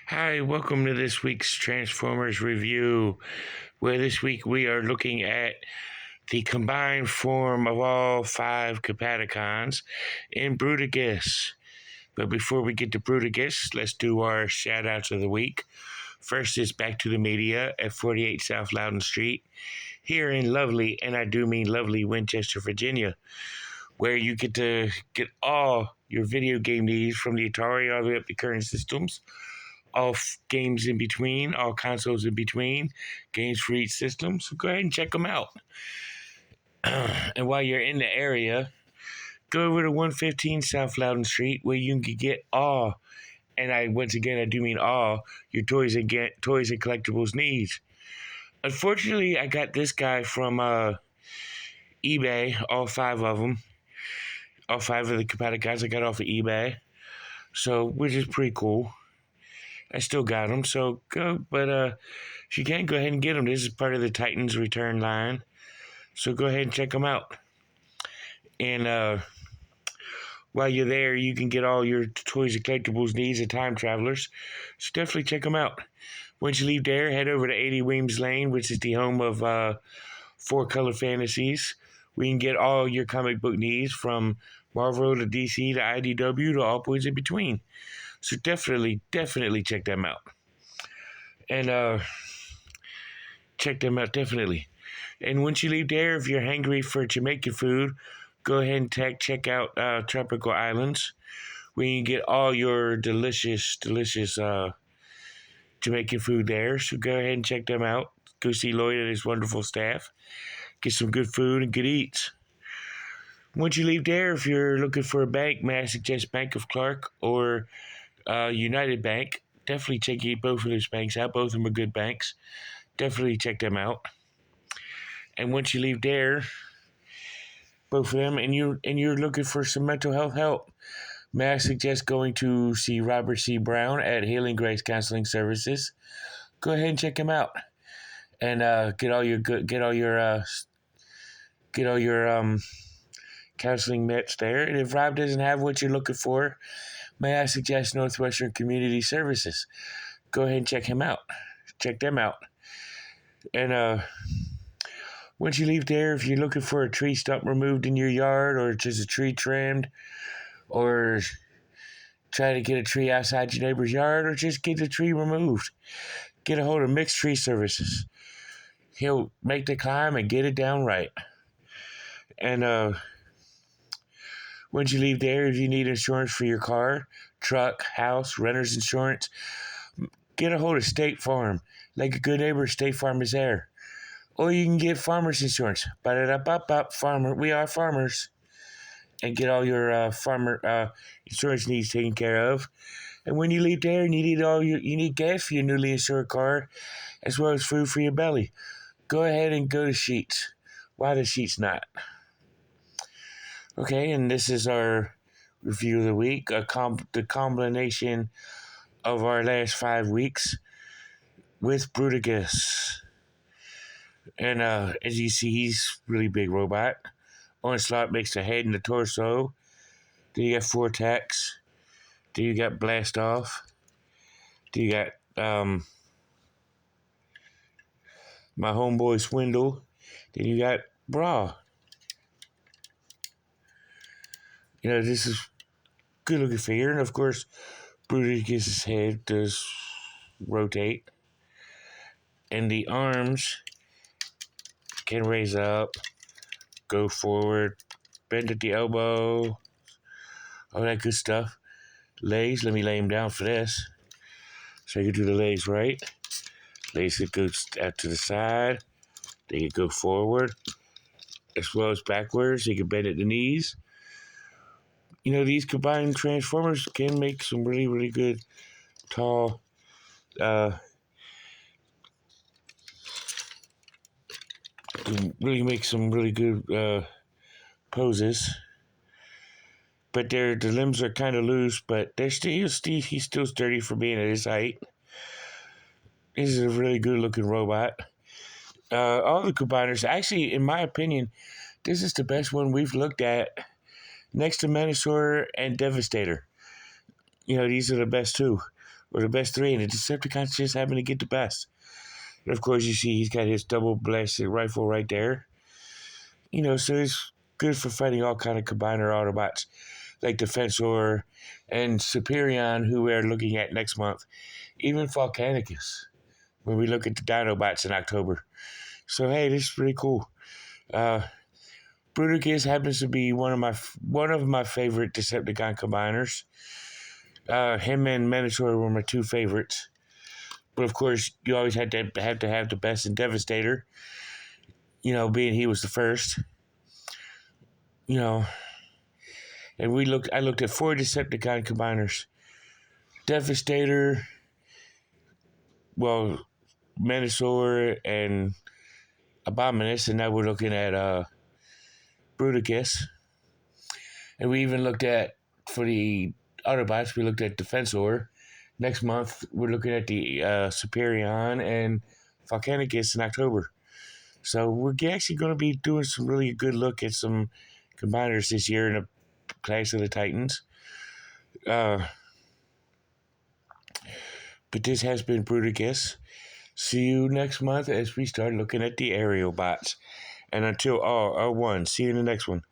Hi, welcome to this week's Transformers review, where this week we are looking at the combined form of all five Catacons in Bruticus. But before we get to Bruticus, let's do our shout outs of the week. First is Back to the Media at 48 South Loudon Street, here in lovely, and I do mean lovely, Winchester, Virginia, where you get to get all your video game needs from the Atari all the way up to current systems, all games in between, all consoles in between, games for each system. So go ahead and check them out. And while you're in the area, go over to 115 South Loudon Street, where you can get all, and I do mean all, your toys and collectibles needs. Unfortunately, I got this guy from eBay, all five of them. All five of the Catacons I got off of eBay. So, which is pretty cool. I still got them, so go. But if you can, go ahead and get them. This is part of the Titans return line, so go ahead and check them out. And while you're there, you can get all your toys and collectibles needs at Time Travelers, so definitely check them out. Once you leave there, head over to 80 Weems Lane, which is the home of Four Color Fantasies. We can get all your comic book needs from Marvel to DC to IDW to all points in between. So definitely check them out. And check them out, definitely. And once you leave there, if you're hungry for Jamaican food, go ahead and check out Tropical Islands, where you can get all your delicious Jamaican food there. So go ahead and check them out. Go see Lloyd and his wonderful staff. Get some good food and good eats. Once you leave there, if you're looking for a bank, may I suggest Bank of Clark or United Bank. Definitely check both of those banks out. Both of them are good banks. Definitely check them out. And once you leave there, both of them, and you're looking for some mental health help, may I suggest going to see Robert C. Brown at Healing Grace Counseling Services. Go ahead and check him out, and get all your counseling meds there. And if Rob doesn't have what you're looking for, may I suggest Northwestern Community Services. Go ahead and check him out. Check them out. And once you leave there, if you're looking for a tree stump removed in your yard, or just a tree trimmed, or try to get a tree outside your neighbor's yard, or just get the tree removed, get a hold of Mixed Tree Services. He'll make the climb and get it down right. And once you leave there, if you need insurance for your car, truck, house, renter's insurance, get a hold of State Farm. Like a good neighbor, State Farm is there. Or you can get farmer's insurance. Farmer, we are farmers. And get all your farmer insurance needs taken care of. And when you leave there, you need gas for your newly insured car, as well as food for your belly. Go ahead and go to Sheets. Why the Sheets not? Okay, and this is our review of the week, the combination of our last 5 weeks with Bruticus. And as you see, he's a really big robot. Onslaught makes the head and the torso. Then you got Four Attacks. Then you got Blast Off. Then you got my homeboy Swindle. Then you got Bra. You know, this is good looking figure. And of course, Bruticus' head does rotate. And the arms can raise up, go forward, bend at the elbow, all that good stuff. Legs, let me lay him down for this. So you can do the legs right. Legs could go out to the side. They could go forward as well as backwards. They could bend at the knees. You know, these combined Transformers can make some really, really good tall can really make some really good poses. But the limbs are kind of loose, but he's still sturdy for being at his height. This is a really good looking robot. All the combiners, actually, in my opinion, this is the best one we've looked at, next to Menasor and Devastator. You know, these are the best two. or the best three, and the Decepticons just happen to get the best. And of course, you see he's got his double blasted rifle right there. So it's good for fighting all kind of combiner Autobots like Defensor and Superion, who we're looking at next month. Even Volcanicus, when we look at the Dinobots in October. So hey, this is pretty cool. Bruticus happens to be one of my favorite Decepticon combiners. Him and Minotaur were my two favorites. But of course, you always have to have the best and Devastator. Being he was the first. And I looked at 4 Decepticon combiners. Devastator, Minotaur and Abominus, and now we're looking at Bruticus. And we even looked at, for the Autobots, we looked at Defensor. Next month, we're looking at the Superion and Volcanicus in October. So we're actually going to be doing some really good look at some combiners this year in the Clash of the Titans. But this has been Bruticus. See you next month as we start looking at the aerial bots. And until all are one, see you in the next one.